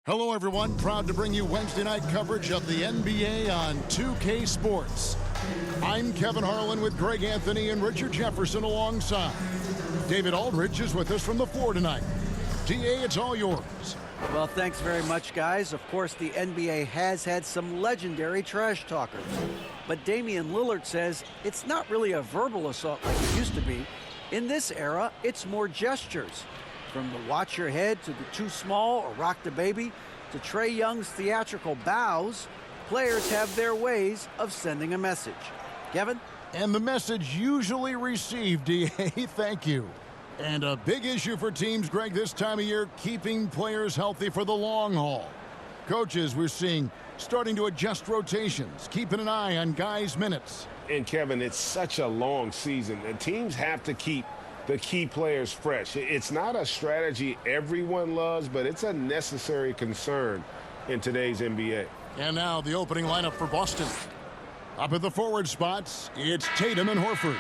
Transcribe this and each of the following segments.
Hello, everyone. Proud to bring you Wednesday night coverage of the NBA on 2K Sports. I'm Kevin Harlan with Greg Anthony and Richard Jefferson alongside. David Aldridge is with us from the floor tonight. DA, it's all yours. Well, thanks very much, guys. Of course, the NBA has had some legendary trash talkers. But Damian Lillard says it's not really a verbal assault like it used to be. In this era, it's more gestures. From the watch your head to the too small or rock the baby to Trae Young's theatrical bows, players have their ways of sending a message. Kevin? And the message usually received, DA, thank you. And a big issue for teams, Greg, this time of year, keeping players healthy for the long haul. Coaches, we're seeing, starting to adjust rotations, keeping an eye on guys' minutes. And, Kevin, it's such a long season. The teams have to keep the key players fresh. It's not a strategy everyone loves, but it's a necessary concern in today's NBA. And now the opening lineup for Boston. Up at the forward spots, it's Tatum and Horford.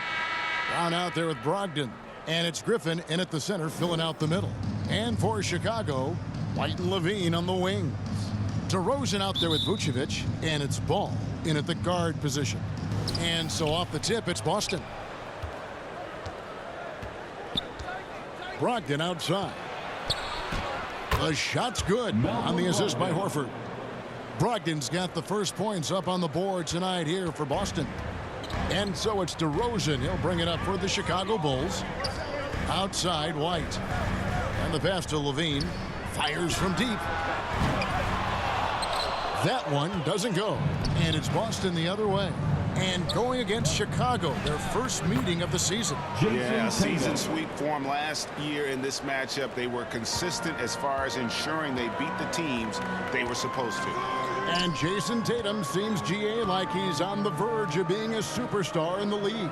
Brown out there with Brogdon. And it's Griffin in at the center, filling out the middle. And for Chicago, White and Levine on the wings. DeRozan out there with Vucevic, and it's Ball in at the guard position. And so off the tip, it's Boston. Brogdon outside. The shot's good on the assist by Horford. Brogdon's got the first points up on the board tonight here for Boston. And so it's DeRozan. He'll bring it up for the Chicago Bulls. Outside, White. And the pass to Levine. Fires from deep. That one doesn't go. And it's Boston the other way. And going against Chicago, their first meeting of the season. Yeah, season sweep form last year in this matchup. They were consistent as far as ensuring they beat the teams they were supposed to. And Jason Tatum seems, GA, like he's on the verge of being a superstar in the league.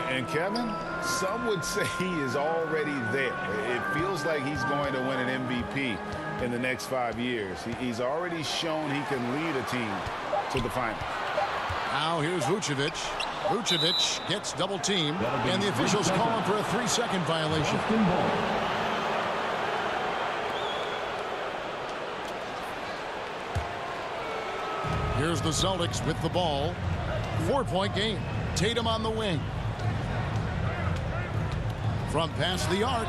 And Kevin, some would say he is already there. It feels like he's going to win an MVP in the next 5 years. He's already shown he can lead a team to the final. Now here's Vucevic. Vucevic gets double teamed, and the officials call him for a 3-second violation. Here's the Celtics with the ball. 4-point game. Tatum on the wing. From past the arc.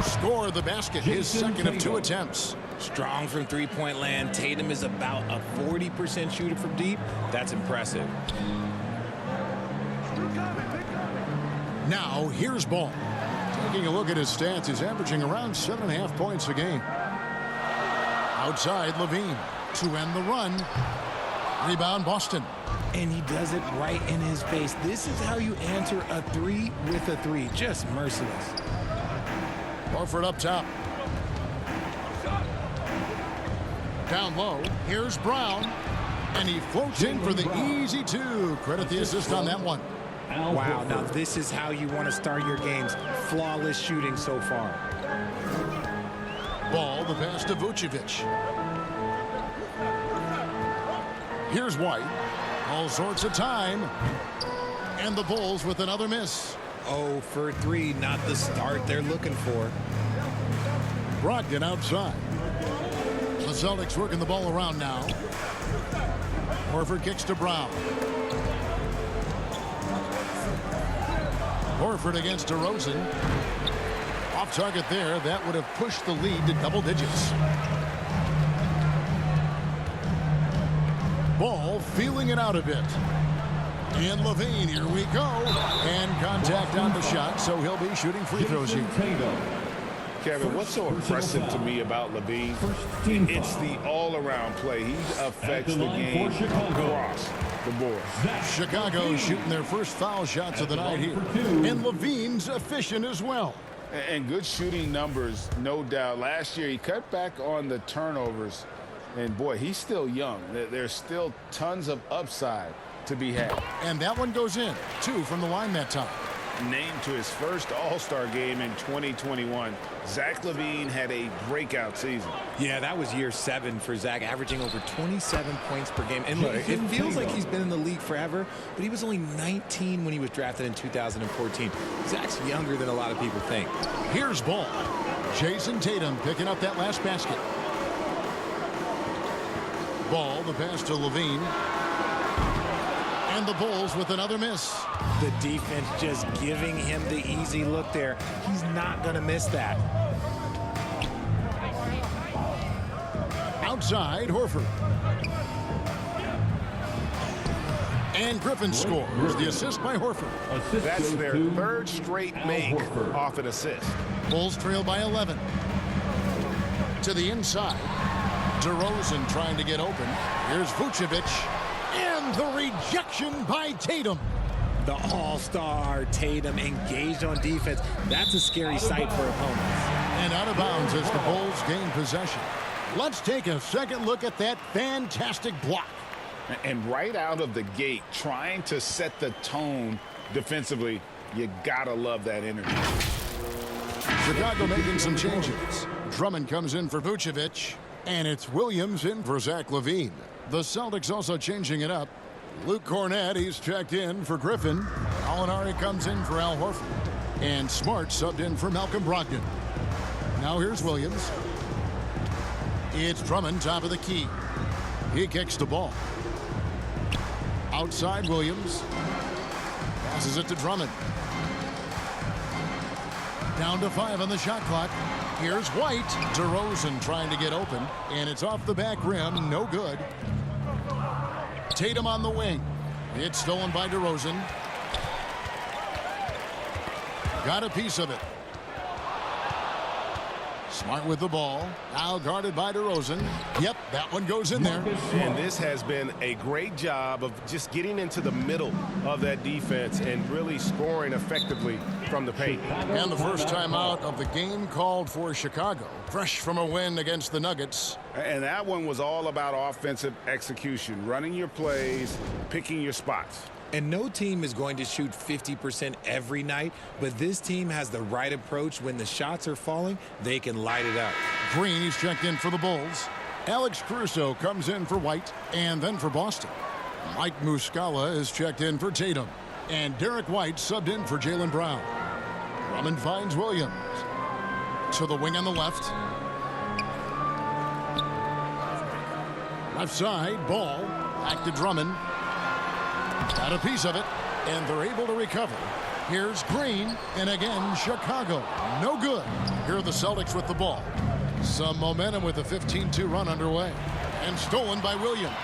Score the basket. His second of 2 attempts. Strong from three-point land. Tatum is about a 40% shooter from deep. That's impressive. Now, here's Ball. Taking a look at his stats, he's averaging around 7.5 points a game. Outside, Levine to end the run. Rebound, Boston. And he does it right in his face. This is how you answer a three with a three. Just merciless. Horford up top. Down low, here's Brown, and he floats in for the easy 2. Credit the assist on that one. Wow, now this is how you want to start your games. Flawless shooting so far. Ball, the pass to Vucevic. Here's White. All sorts of time. And the Bulls with another miss. 0 for 3, not the start they're looking for. Brogdon outside. The Celtics working the ball around now. Horford kicks to Brown. Horford against DeRozan. Off target there. That would have pushed the lead to double digits. Ball feeling it out a bit. And Levine, here we go. And contact on the shot, so he'll be shooting free throws here. Kevin, what's so impressive to me about Levine? It's the all-around play. He affects the game across the board. Chicago shooting their first foul shots of the night here. And Levine's efficient as well. And good shooting numbers, no doubt. Last year, he cut back on the turnovers. And, boy, he's still young. There's still tons of upside to be had. And that one goes in. 2 from the line that time. Named to his first All-Star game in 2021, Zach LaVine had a breakout season. Yeah, that was year 7 for Zach, averaging over 27 points per game. And look, it feels like he's been in the league forever, but he was only 19 when he was drafted in 2014. Zach's younger than a lot of people think. Here's Ball. Jason Tatum picking up that last basket. Ball, the pass to Levine. And the Bulls with another miss. The defense just giving him the easy look there. He's not going to miss that. Outside, Horford. And Griffin scores the assist by Horford. That's their third straight make off an assist. Bulls trail by 11. To the inside. DeRozan trying to get open. Here's Vucevic. And the rejection by Tatum. The all-star Tatum engaged on defense. That's a scary sight for opponents. And out of bounds as the Bulls gain possession. Let's take a second look at that fantastic block. And right out of the gate, trying to set the tone defensively, you gotta love that energy. Chicago making some changes. Drummond comes in for Vucevic, and it's Williams in for Zach LaVine. The Celtics also changing it up. Luke Cornett, he's checked in for Griffin. Alinari comes in for Al Horford. And Smart subbed in for Malcolm Brogdon. Now here's Williams. It's Drummond, top of the key. He kicks the ball. Outside Williams. Passes it to Drummond. Down to 5 on the shot clock. Here's White. DeRozan trying to get open. And it's off the back rim. No good. Tatum on the wing. It's stolen by DeRozan. Got a piece of it. Smart with the ball. Now guarded by DeRozan. Yep, that one goes in there. And this has been a great job of just getting into the middle of that defense and really scoring effectively from the paint. And the first time out of the game called for Chicago. Fresh from a win against the Nuggets. And that one was all about offensive execution, running your plays, picking your spots. And no team is going to shoot 50% every night, but this team has the right approach. When the shots are falling, they can light it up. Green, he's checked in for the Bulls. Alex Caruso comes in for White and then for Boston. Mike Muscala is checked in for Tatum. And Derek White subbed in for Jaylen Brown. Drummond finds Williams. To the wing on the left. Left side, Ball. Back to Drummond. Got a piece of it, and they're able to recover. Here's Green, and again, Chicago. No good. Here are the Celtics with the ball. Some momentum with a 15-2 run underway. And stolen by Williams.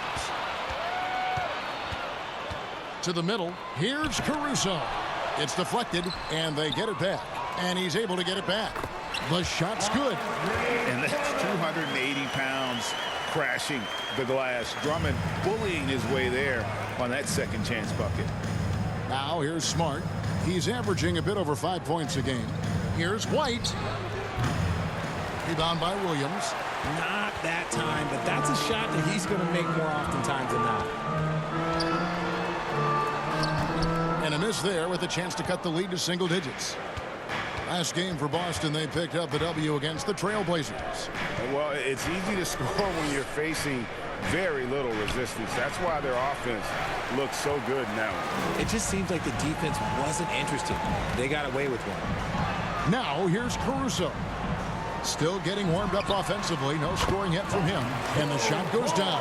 To the middle. Here's Caruso. It's deflected, and they get it back. And he's able to get it back. The shot's good. And that's 280 pounds crashing the glass. Drummond bullying his way there on that second chance bucket. Now here's Smart. He's averaging a bit over 5 points a game. Here's White. Rebound by Williams. Not that time, but that's a shot that he's going to make more oftentimes than not. And a miss there with a chance to cut the lead to single digits. Last game for Boston, they picked up the W against the Trailblazers. Well, it's easy to score when you're facing very little resistance. That's why their offense looks so good now. It just seems like the defense wasn't interested. They got away with one. Now here's Caruso. Still getting warmed up offensively. No scoring yet from him. And the shot goes down.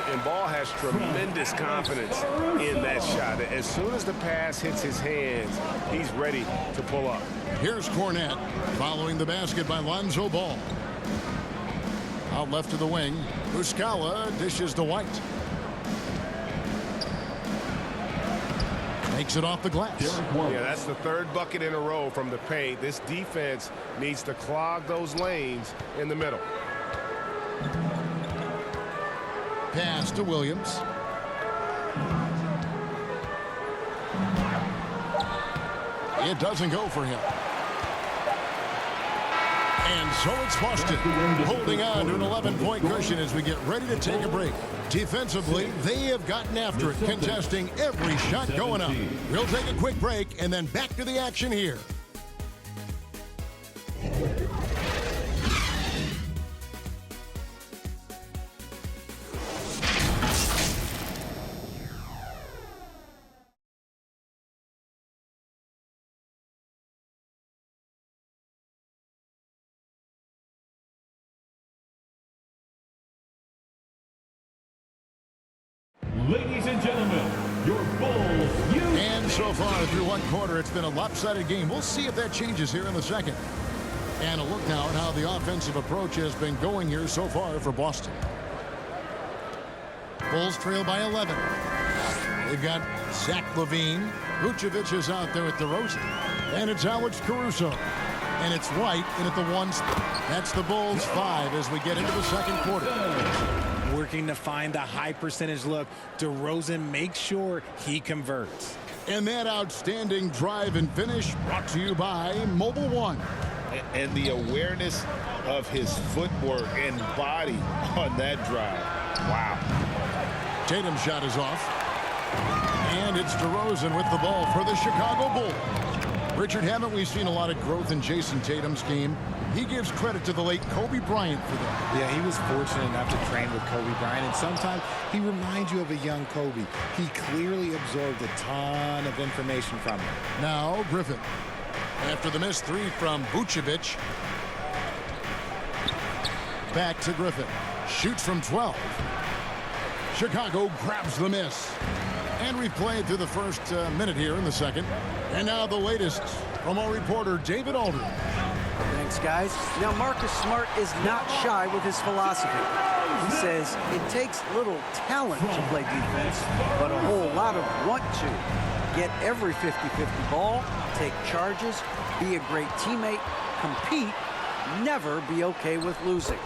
And Ball has tremendous confidence in that shot. As soon as the pass hits his hands, he's ready to pull up. Here's Cornett following the basket by Lonzo Ball. Out left to the wing. Muscala dishes to White. Makes it off the glass. Yeah, that's the third bucket in a row from the paint. This defense needs to clog those lanes in the middle. Pass to Williams. It doesn't go for him. And so it's Boston holding on to an 11-point cushion as we get ready to take a break. Defensively, they have gotten after it, contesting every shot going up. We'll take a quick break and then back to the action here. Ladies and gentlemen, your Bulls. And so far through one quarter, it's been a lopsided game. We'll see if that changes here in the second. And a look now at how the offensive approach has been going here so far for Boston. Bulls trail by 11. They've got Zach LaVine. Vucevic is out there at DeRozan. And it's Alex Caruso. And it's White in at the 1 spot. That's the Bulls 5 as we get into the second quarter. Working to find the high percentage look. DeRozan makes sure he converts. And that outstanding drive and finish brought to you by Mobile One. And the awareness of his footwork and body on that drive. Wow. Tatum's shot is off. And it's DeRozan with the ball for the Chicago Bulls. Richard, haven't we seen a lot of growth in Jason Tatum's game? He gives credit to the late Kobe Bryant for that. Yeah, he was fortunate enough to train with Kobe Bryant, and sometimes he reminds you of a young Kobe. He clearly absorbed a ton of information from him. Now Griffin. After the missed three from Vucevic. Back to Griffin. Shoots from 12. Chicago grabs the miss. And we've played through the first minute here in the second. And now the latest from our reporter, David Aldridge. Thanks, guys. Now, Marcus Smart is not shy with his philosophy. He says it takes little talent to play defense, but a whole lot of want to. Get every 50-50 ball, take charges, be a great teammate, compete, never be okay with losing.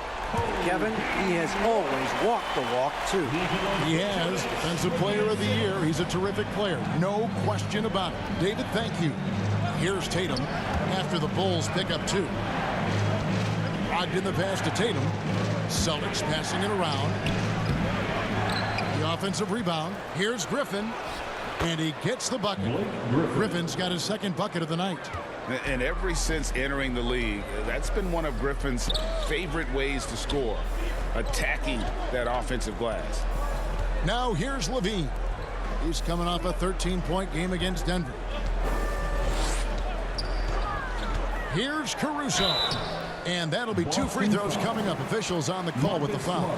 Kevin, he has always walked the walk, too. He has. Defensive Player of the Year. He's a terrific player. No question about it. David, thank you. Here's Tatum after the Bulls pick up 2. Ogden the pass to Tatum. Celtics passing it around. The offensive rebound. Here's Griffin. And he gets the bucket. Griffin's got his second bucket of the night. And ever since entering the league, that's been one of Griffin's favorite ways to score, attacking that offensive glass. Now here's LaVine. He's coming off a 13-point game against Denver. Here's Caruso. And that'll be 2 free throws coming up. Officials on the call with the foul.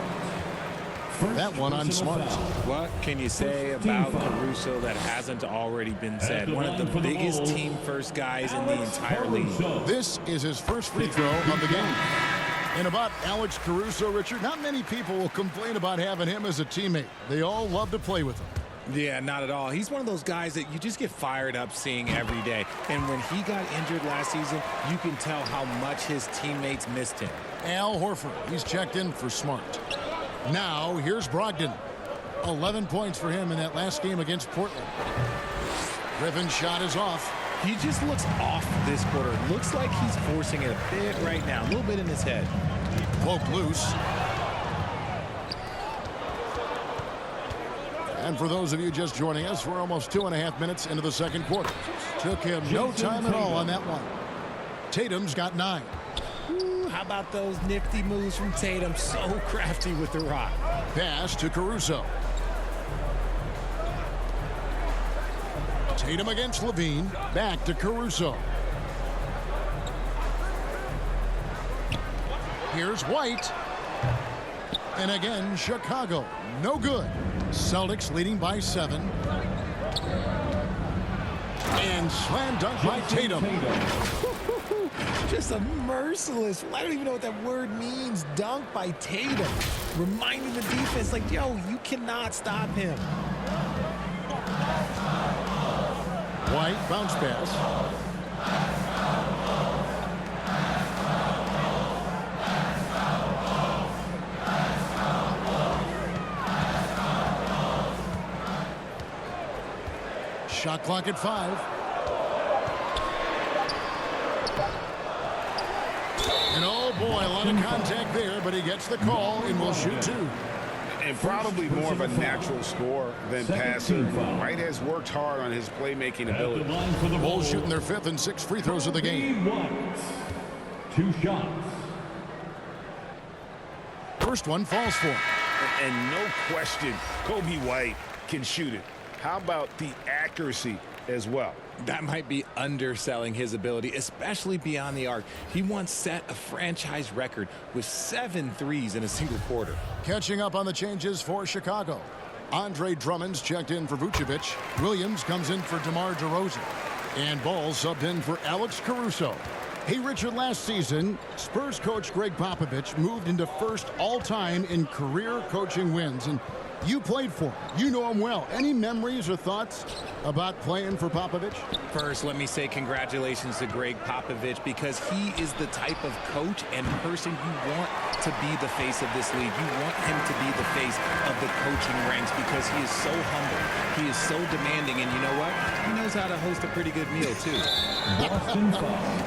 That one on Smart. What can you say about Caruso that hasn't already been said? One of the biggest team-first guys in the entire league. This is his first free throw of the game. And about Alex Caruso, Richard, not many people will complain about having him as a teammate. They all love to play with him. Yeah, not at all. He's one of those guys that you just get fired up seeing every day. And when he got injured last season, you can tell how much his teammates missed him. Al Horford, he's checked in for Smart. Now, here's Brogdon. 11 points for him in that last game against Portland. Griffin's shot is off. He just looks off this quarter. Looks like he's forcing it a bit right now. A little bit in his head. Poke loose. And for those of you just joining us, we're almost 2.5 minutes into the second quarter. Took him no time at all on that one. Tatum's got 9. Ooh, how about those nifty moves from Tatum? So crafty with the rock. Pass to Caruso. Tatum against LaVine. Back to Caruso. Here's White. And again, Chicago. No good. Celtics leading by 7. And slam dunk by Tatum. Just a merciless, I don't even know what that word means, dunk by Tatum. Reminding the defense, like, yo, you cannot stop him. White bounce pass. Shot clock at 5. And oh boy, a lot of contact there, but he gets the call and will shoot 2. And probably more of a natural scorer than passive. White has worked hard on his playmaking ability. The Bulls shooting their 5th and 6th free throws of the game. 2 shots. First one falls for him. And no question, Kobe White can shoot it. How about the accuracy as well? That might be underselling his ability, especially beyond the arc. He once set a franchise record with 7 threes in a single quarter. Catching up on the changes for Chicago. Andre Drummond's checked in for Vucevic. Williams comes in for DeMar DeRozan. And Ball subbed in for Alex Caruso. Hey, Richard, last season, Spurs coach Greg Popovich moved into first all-time in career coaching wins. And you played for him. You know him well. Any memories or thoughts about playing for Popovich? First, let me say congratulations to Greg Popovich, because he is the type of coach and person you want to be the face of this league. You want him to be the face of the coaching ranks, because he is so humble. He is so demanding, and you know what? He knows how to host a pretty good meal, too.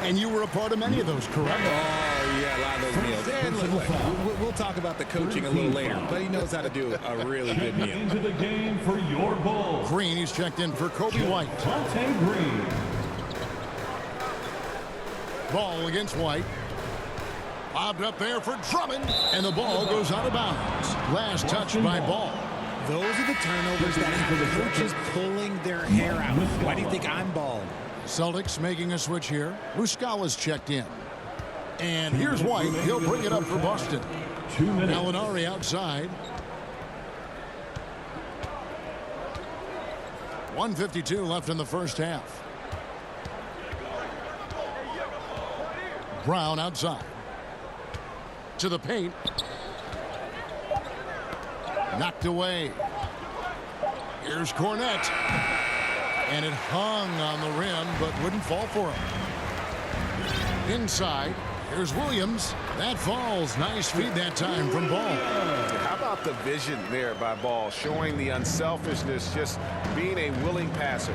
And you were a part of many of those, correct? Oh, yeah, a lot of those meals. And look, we'll talk about the coaching a little later, but he knows how to do a really good meal. Into the game for your Bulls. Green, he's checked in for Kobe White. Monte Green. Ball against White. Bobbed up there for Drummond, and the ball goes out of bounds. Last touch by Ball. Those are the turnovers that have the coaches pulling their hair out. Why do you think I'm Ball? Celtics making a switch here. Muscala's checked in. And here's White. He'll bring it up for Boston. 2 minutes. Gallinari outside. 1:52 left in the first half. Brown outside. To the paint. Knocked away. Here's Cornette. And it hung on the rim, but wouldn't fall for him. Inside. Here's Williams. That falls. Nice feed that time from Ball. How about the vision there by Ball, showing the unselfishness, just being a willing passer.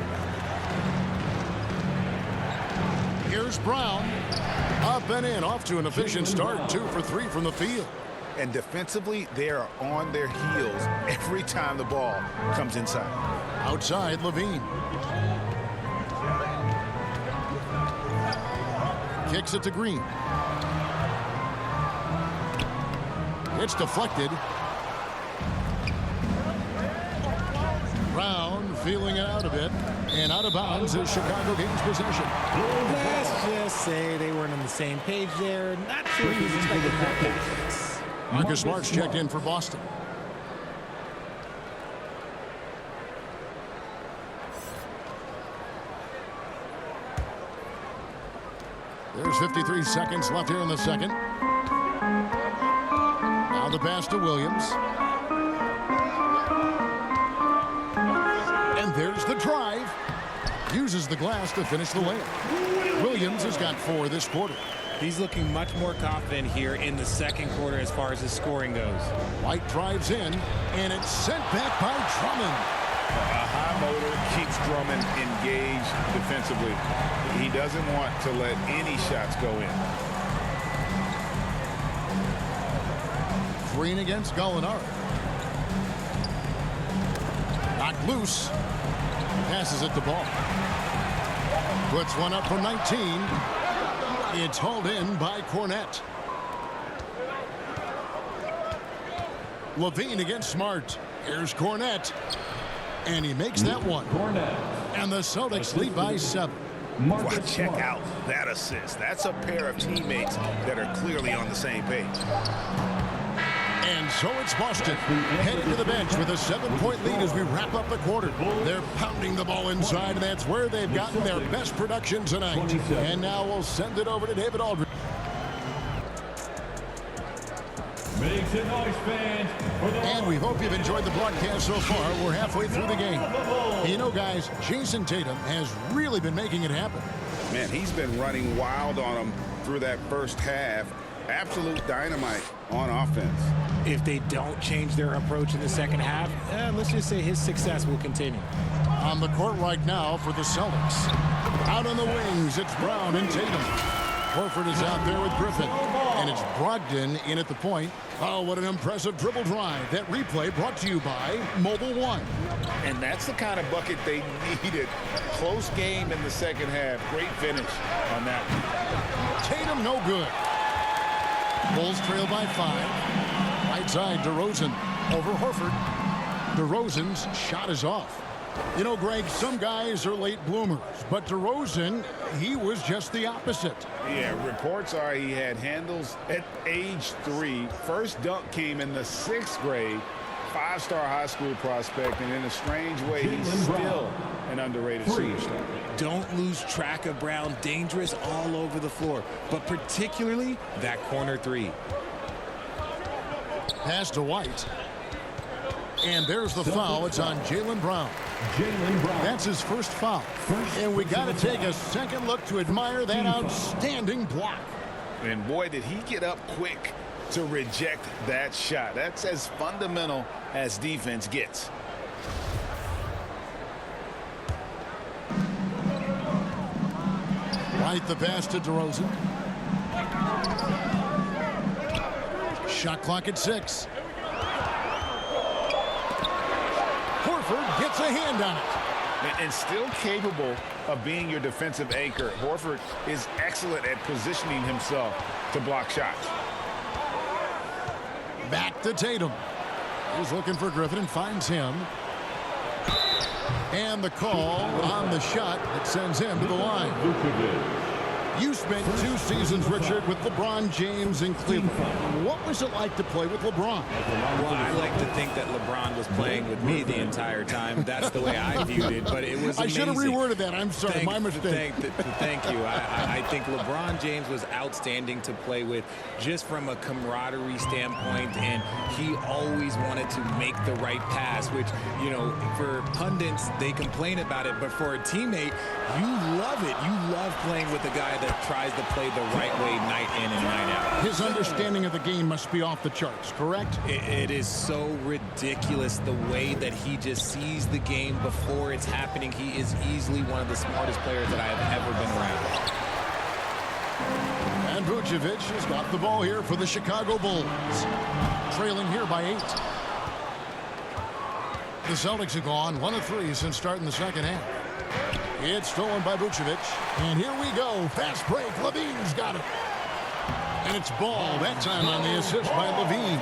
Here's Brown. Up and in. Off to an efficient start. 2 for 3 from the field. And defensively, they are on their heels every time the ball comes inside. Outside, Levine. Kicks it to Green. It's deflected. Brown feeling it out a bit. And out of bounds is Chicago gains possession. Let's just say they weren't on the same page there. Not sure he was expecting that pass. Marcus Smart's checked in for Boston. There's 53 seconds left here in the second. Now the pass to Williams. And there's the drive. Uses the glass to finish the layup. Williams has got 4 this quarter. He's looking much more confident here in the second quarter as far as his scoring goes. White drives in, and it's sent back by Drummond. A high motor keeps Drummond engaged defensively. He doesn't want to let any shots go in. Green against Gallinari. Knocked loose. Passes it to Ball. Puts one up from 19. It's hauled in by Cornette. Levine against Smart. Here's Cornette. And he makes that one. Cornette. And the Celtics lead by 7. Well, check out that assist. That's a pair of teammates that are clearly on the same page. And so it's Boston headed to the bench with a 7-point lead as we wrap up the quarter. They're pounding the ball inside, and that's where they've gotten their best production tonight. And now we'll send it over to David Aldridge. Make some noise, fans. And we hope you've enjoyed the broadcast so far. We're halfway through the game. You know, guys, Jason Tatum has really been making it happen. Man, he's been running wild on them through that first half. Absolute dynamite on offense. If they don't change their approach in the second half, let's just say his success will continue. On the court right now for the Celtics. Out on the wings, it's Brown and Tatum. Horford is out there with Griffin. And it's Brogdon in at the point. Oh, what an impressive dribble drive. That replay brought to you by Mobile One. And that's the kind of bucket they needed. Close game in the second half. Great finish on that one. Tatum no good. Bulls trail by 5. Right side, DeRozan over Horford. DeRozan's shot is off. You know, Greg, some guys are late bloomers, but DeRozan, he was just the opposite. Yeah, reports are he had handles at age 3. First dunk came in the 6th grade. five-star high school prospect, and in a strange way, he's still an underrated superstar. Don't lose track of Brown. Dangerous all over the floor, but particularly that corner three. Pass to White. And there's the foul. It's on Jaylen Brown. That's his first foul. And we got to take a second look to admire that outstanding block. And boy, did he get up quick to reject that shot. That's as fundamental as defense gets. Right, the pass to DeRozan. Shot clock at 6. Horford gets a hand on it. And still capable of being your defensive anchor, Horford is excellent at positioning himself to block shots. Back to Tatum. He's looking for Griffin and finds him. And the call on the shot that sends him to the line. You spent 2 seasons, Richard, with LeBron James in Cleveland. What was it like to play with LeBron? Well, I like to think that LeBron was playing with me the entire time. That's the way I viewed it, but it was amazing. I should have reworded that. I'm sorry, my mistake. Thank you. I think LeBron James was outstanding to play with just from a camaraderie standpoint, and he always wanted to make the right pass, which, you know, for pundits, they complain about it, but for a teammate, you love it. You love playing with a guy that tries to play the right way night in and night out. His understanding of the game must be off the charts, correct? It is so ridiculous the way that he just sees the game before it's happening. He is easily one of the smartest players that I have ever been around. And Vucevic has got the ball here for the Chicago Bulls. Trailing here by 8. The Celtics have gone 1 of 3 since starting the second half. It's stolen by Vucevic. And here we go. Fast break. Levine's got it. And it's Ball that time on the assist by Levine.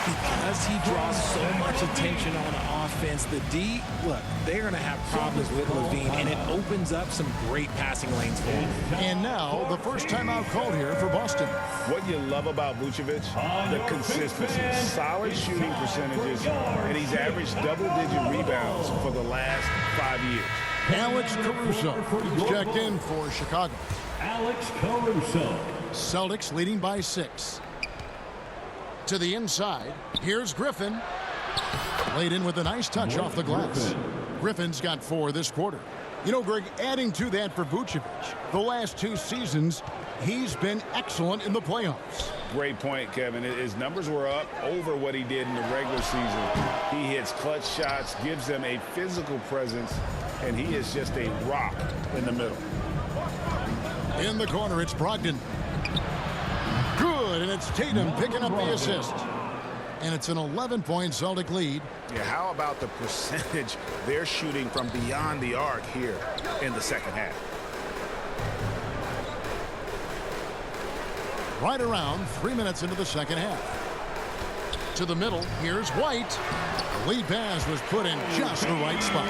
Because he draws so much attention on offense, the D, look, they're going to have problems with Levine, and it opens up some great passing lanes for him. And now the first timeout called here for Boston. What you love about Vucevic, the consistency, solid shooting percentages, and he's averaged double-digit rebounds for the last 5 years. Alex Caruso is checked in for Chicago. Alex Caruso. Celtics leading by 6. To the inside. Here's Griffin. Laid in with a nice touch off the glass. Griffin's got 4 this quarter. You know, Greg, adding to that for Vucevic, the last 2 seasons, he's been excellent in the playoffs. Great point, Kevin. His numbers were up over what he did in the regular season. He hits clutch shots, gives them a physical presence, and he is just a rock in the middle. In the corner, it's Brogdon. Good, and it's Tatum picking up the assist. And it's an 11-point Celtic lead. Yeah, how about the percentage they're shooting from beyond the arc here in the second half? Right around 3 minutes into the second half. To the middle, here's White. The lead pass was put in just the right spot.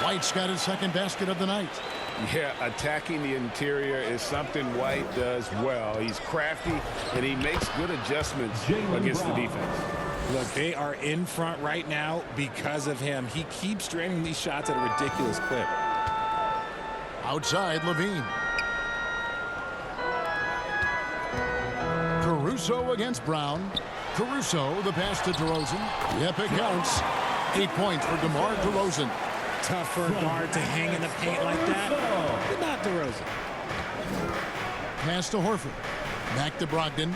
White's got his second basket of the night. Yeah, attacking the interior is something White does well. He's crafty, and he makes good adjustments against the defense. Look, they are in front right now because of him. He keeps draining these shots at a ridiculous clip. Outside, Levine. Caruso against Brown. Caruso, the pass to DeRozan. Yep, it counts. 8 points for DeMar DeRozan. Tough for a guard to hang in the paint like that, but not DeRozan. Pass to Horford. Back to Brogdon.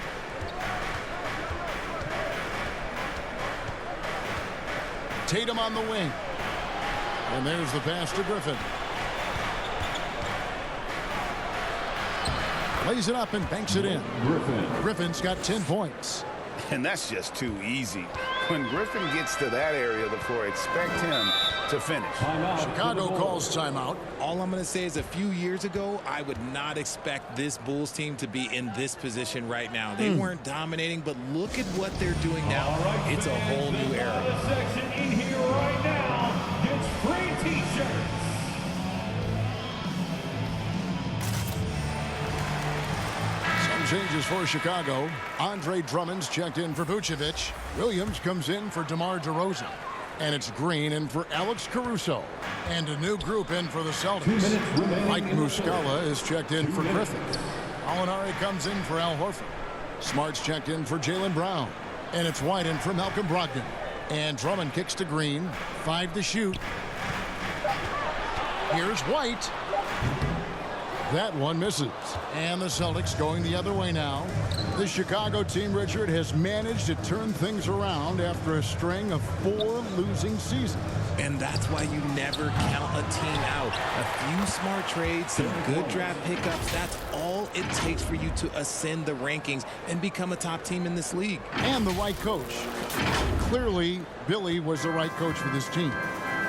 Tatum on the wing. And there's the pass to Griffin. Lays it up and banks it in. Griffin's got 10 points. And that's just too easy. When Griffin gets to that area of the floor, expect him to finish. Chicago calls timeout. All I'm going to say is a few years ago, I would not expect this Bulls team to be in this position right now. They weren't dominating, but look at what they're doing now. It's a whole new era. Section in here right now gets free T-shirts. Some changes for Chicago. Andre Drummond's checked in for Vucevic. Williams comes in for DeMar DeRozan. And it's Green in for Alex Caruso. And a new group in for the Celtics. Mike Muscala is checked in for Griffin. Alinari comes in for Al Horford. Smart's checked in for Jaylen Brown. And it's White in for Malcolm Brogdon. And Drummond kicks to Green. 5 to shoot. Here's White. That one misses. And the Celtics going the other way now. The Chicago team, Richard, has managed to turn things around after a string of 4 losing seasons. And that's why you never count a team out. A few smart trades, some good draft pickups, that's all it takes for you to ascend the rankings and become a top team in this league. And the right coach. Clearly, Billy was the right coach for this team.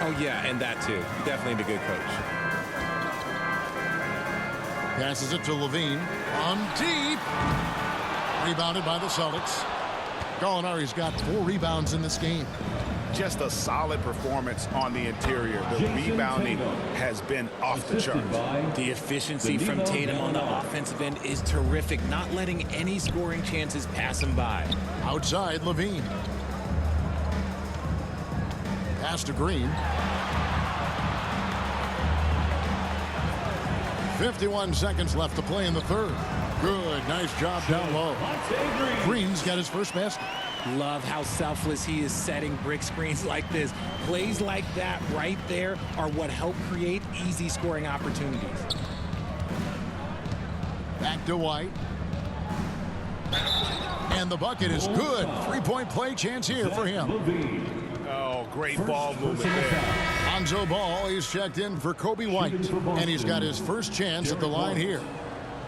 Oh, yeah, and that too. Definitely the good coach. Passes it to Levine. On deep. Rebounded by the Celtics. Gallinari's got 4 rebounds in this game. Just a solid performance on the interior. The rebounding has been off the charts. The efficiency from Tatum on the offensive end is terrific, not letting any scoring chances pass him by. Outside, Levine. Pass to Green. 51 seconds left to play in the third. Good, nice job down low. Green's got his first basket. Love how selfless he is setting brick screens like this. Plays like that right there are what help create easy scoring opportunities. Back to White. And the bucket is good. 3-point play chance here for him. Oh, great ball movement there. Lonzo Ball, he's checked in for Kobe White. And he's got his first chance at the line here.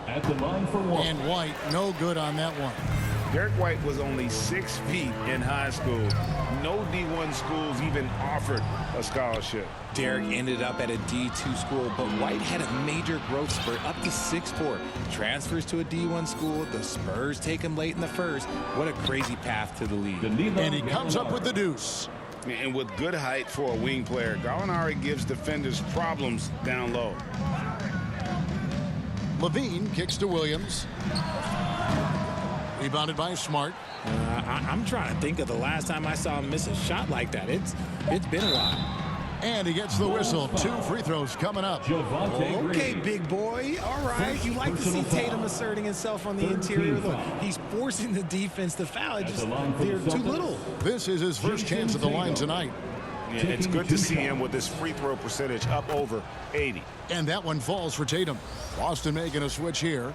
At the line for one. And White, no good on that one. Derek White was only 6 feet in high school. No D1 schools even offered a scholarship. Derek ended up at a D2 school, but White had a major growth spurt up to 6'4". Transfers to a D1 school. The Spurs take him late in the first. What a crazy path to the league. And he comes up with the deuce. And with good height for a wing player, Gallinari gives defenders problems down low. Levine kicks to Williams. Rebounded by Smart. I'm trying to think of the last time I saw him miss a shot like that. It's been a while. And he gets the whistle. 2 free throws coming up. Okay, big boy. All right. You like to see Tatum asserting himself on the interior. Look, he's forcing the defense to foul. They're too little. This is his first chance at the line tonight. Yeah, it's good to see him with his free throw percentage up over 80. And that one falls for Tatum. Boston making a switch here.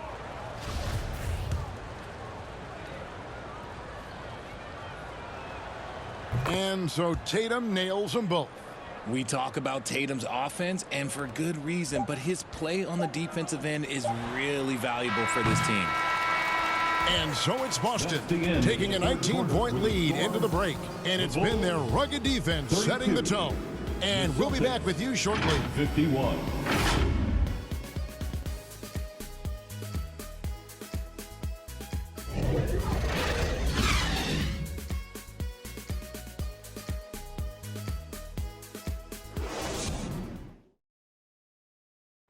And so Tatum nails them both. We talk about Tatum's offense, and for good reason, but his play on the defensive end is really valuable for this team. And so it's Boston taking a 19-point lead into the break. And it's been their rugged defense setting the tone. And we'll be back with you shortly. 51.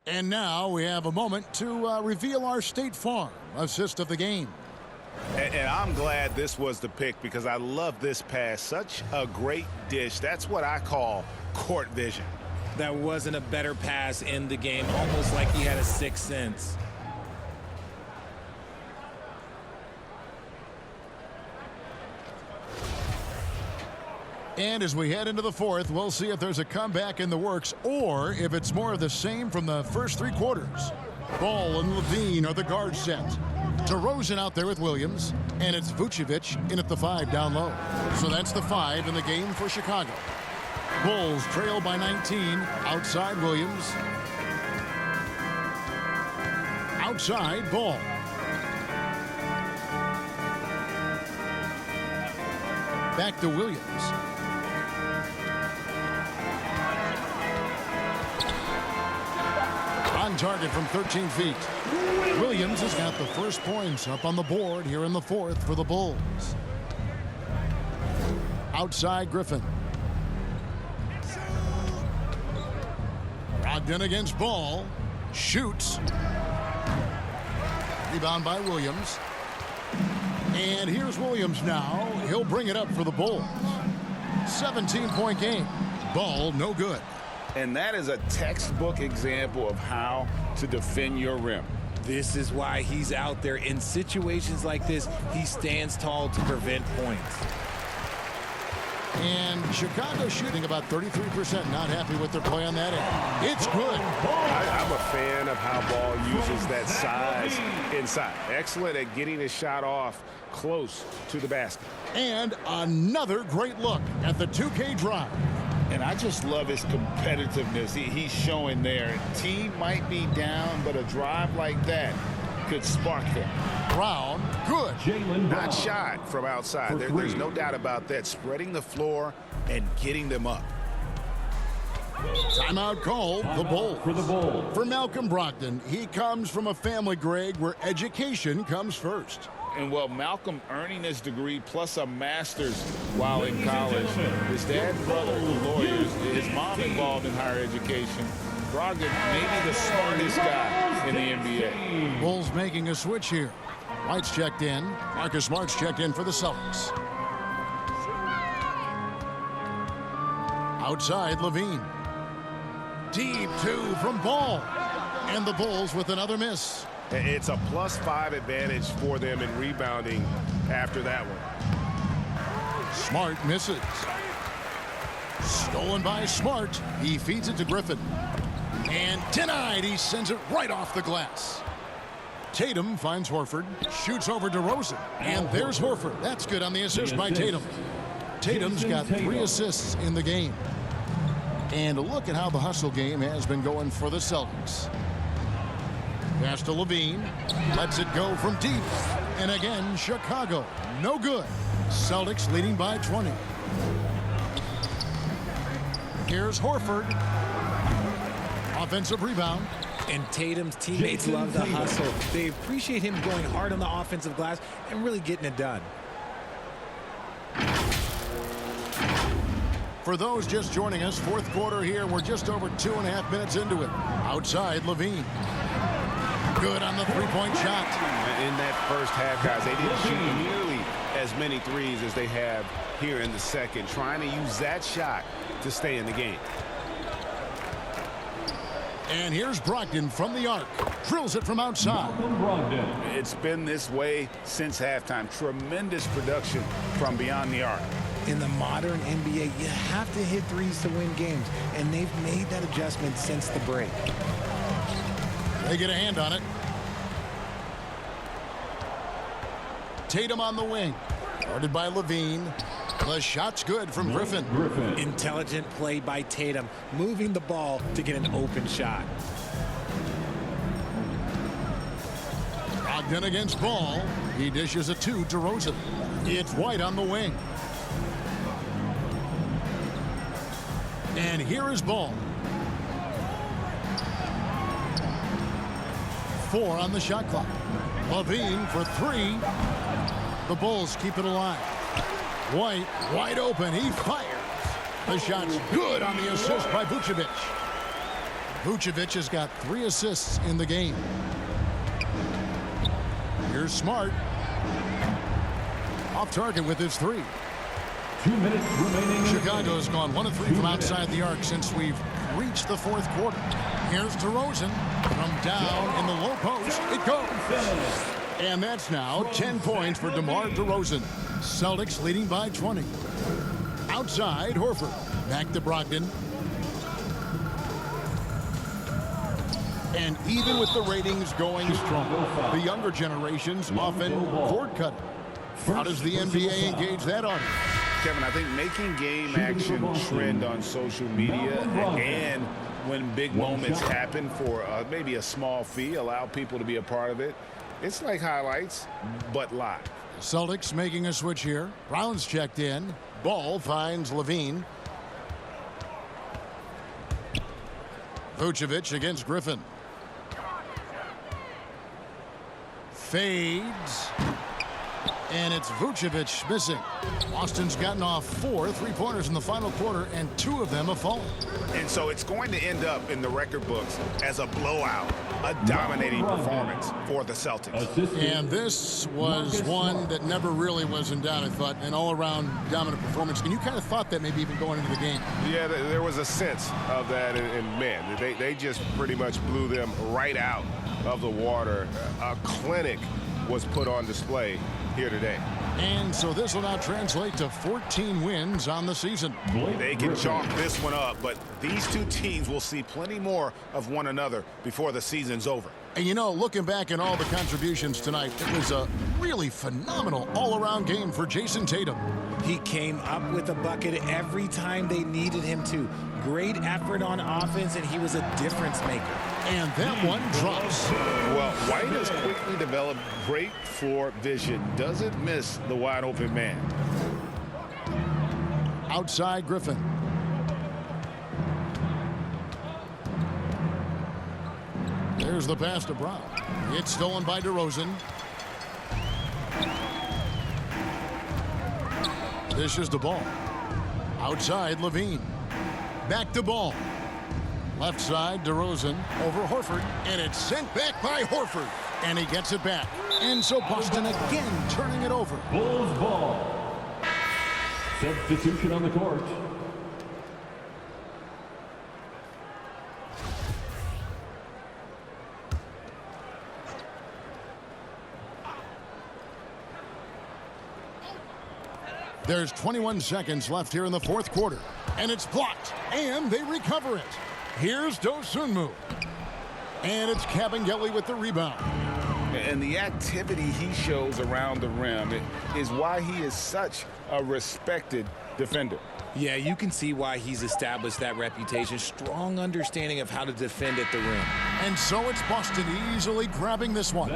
And now we have a moment to reveal our State Farm assist of the game. And I'm glad this was the pick because I love this pass. Such a great dish. That's what I call court vision. That wasn't a better pass in the game, almost like he had a sixth sense. And as we head into the fourth, we'll see if there's a comeback in the works or if it's more of the same from the first 3 quarters. Ball and Levine are the guard set. DeRozan out there with Williams, and it's Vucevic in at the 5 down low. So that's the 5 in the game for Chicago. Bulls trail by 19. Outside Williams. Outside Ball. Back to Williams. On target from 13 feet. Williams has got the first points up on the board here in the fourth for the Bulls. Outside Griffin. Brogdon against Ball. Shoots. Rebound by Williams. And here's Williams now. He'll bring it up for the Bulls. 17-point game. Ball no good. And that is a textbook example of how to defend your rim. This is why he's out there. In situations like this, he stands tall to prevent points. And Chicago shooting about 33%. Not happy with their play on that end. It's good. I'm a fan of how Ball uses that size inside. Excellent at getting his shot off close to the basket. And another great look at the 2K drive. And I just love his competitiveness. He's showing there. Team might be down, but a drive like that could spark them. Brown, good. Not shot from outside. There's no doubt about that. Spreading the floor and getting them up. Timeout call, the Bulls. For Malcolm Brogdon, he comes from a family, Greg, where education comes first. And, well, Malcolm earning his degree plus a master's while in college. His dad and brother were lawyers. His mom involved in higher education. Brogdon maybe the smartest guy in the NBA. Bulls making a switch here. White's checked in. Marcus Smart's checked in for the Celtics. Outside, Levine. Deep two from Ball. And the Bulls with another miss. It's a +5 advantage for them in rebounding after that one. Smart misses. Stolen by Smart. He feeds it to Griffin. And denied. He sends it right off the glass. Tatum finds Horford. Shoots over DeRozan. And there's Horford. That's good on the assist by Tatum. Tatum's got 3 assists in the game. And look at how the hustle game has been going for the Celtics. Pass to Levine. Lets it go from deep. And again, Chicago. No good. Celtics leading by 20. Here's Horford. Offensive rebound. And Tatum's teammates love the hustle. They appreciate him going hard on the offensive glass and really getting it done. For those just joining us, fourth quarter here. We're just over 2.5 minutes into it. Outside, Levine. Good on the three-point shot. In that first half, guys, they didn't shoot nearly as many threes as they have here in the second, trying to use that shot to stay in the game. And here's Brogdon from the arc. Drills it from outside. It's been this way since halftime. Tremendous production from beyond the arc. In the modern NBA, you have to hit threes to win games, and they've made that adjustment since the break. They get a hand on it. Tatum on the wing. Guarded by Levine. The shot's good from Griffin. Intelligent play by Tatum, moving the ball to get an open shot. Brogdon against Ball. He dishes it to DeRozan. It's White on the wing. And here is Ball. 4 on the shot clock. Levine for 3. The Bulls keep it alive. White wide open. He fires. The shot's good on the assist by Vucevic. Vucevic has got 3 assists in the game. Here's Smart. Off target with his 3. 2 minutes remaining. Chicago's gone 1 of 3 from outside the arc since we've reached the fourth quarter. Here's DeRozan from down in the low post. It goes. And that's now 10 points for DeMar DeRozan. Celtics leading by 20. Outside, Horford. Back to Brogdon. And even with the ratings going strong, the younger generations often cord cut. How does the NBA engage that audience? Kevin, I think making game action trend on social media and when big moments happen for maybe a small fee, allow people to be a part of it. It's like highlights, but live. Celtics making a switch here. Brown's checked in. Ball finds Levine. Vucevic against Griffin. Fades. And it's Vucevic missing. Boston's gotten off 4 3-pointers in the final quarter, and 2 of them have fallen. And so it's going to end up in the record books as a blowout, a dominating performance for the Celtics. And this was one that never really was in doubt, I thought. An all-around dominant performance. And you kind of thought that maybe even going into the game. Yeah, there was a sense of that, and man, they just pretty much blew them right out of the water. A clinic was put on display here today. And so this will now translate to 14 wins on the season. They can chalk this one up, but these two teams will see plenty more of one another before the season's over. And you know, looking back at all the contributions tonight, it was a really phenomenal all-around game for Jason Tatum. He came up with a bucket every time they needed him to. Great effort on offense, and he was a difference maker. And that one drops. Well, White has quickly developed great floor vision. Doesn't miss the wide open man. Outside Griffin. There's the pass to Brown. It's stolen by DeRozan. Dishes the ball. Outside Levine. Back to Ball. Left side DeRozan over Horford. And it's sent back by Horford. And he gets it back. And so Boston again turning it over. Bulls ball. Substitution on the court. There's 21 seconds left here in the fourth quarter. And it's blocked. And they recover it. Here's Dosunmu. And it's Kabengele with the rebound. And the activity he shows around the rim is why he is such a respected defender. Yeah, you can see why he's established that reputation. Strong understanding of how to defend at the rim. And so it's Boston easily grabbing this one.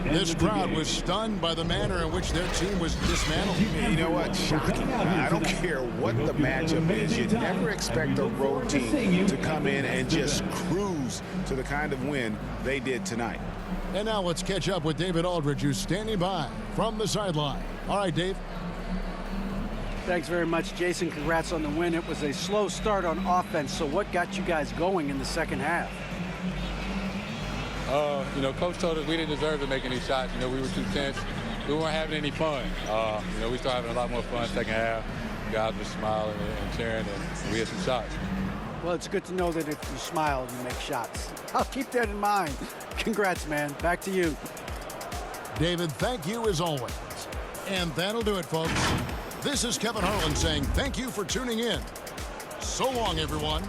This crowd was stunned by the manner in which their team was dismantled. You know what? Shocking. I don't care what the matchup is. You never expect a road team to come in and just cruise to the kind of win they did tonight. And now let's catch up with David Aldridge, who's standing by from the sideline. All right, Dave. Thanks very much, Jason. Congrats on the win. It was a slow start on offense, so what got you guys going in the second half? You know, Coach told us we didn't deserve to make any shots. You know, we were too tense. We weren't having any fun. You know, we started having a lot more fun second half. Guys were smiling and cheering, and we had some shots. Well, it's good to know that if you smile, you make shots. I'll keep that in mind. Congrats, man. Back to you. David, thank you as always. And that'll do it, folks. This is Kevin Harlan saying thank you for tuning in. So long, everyone.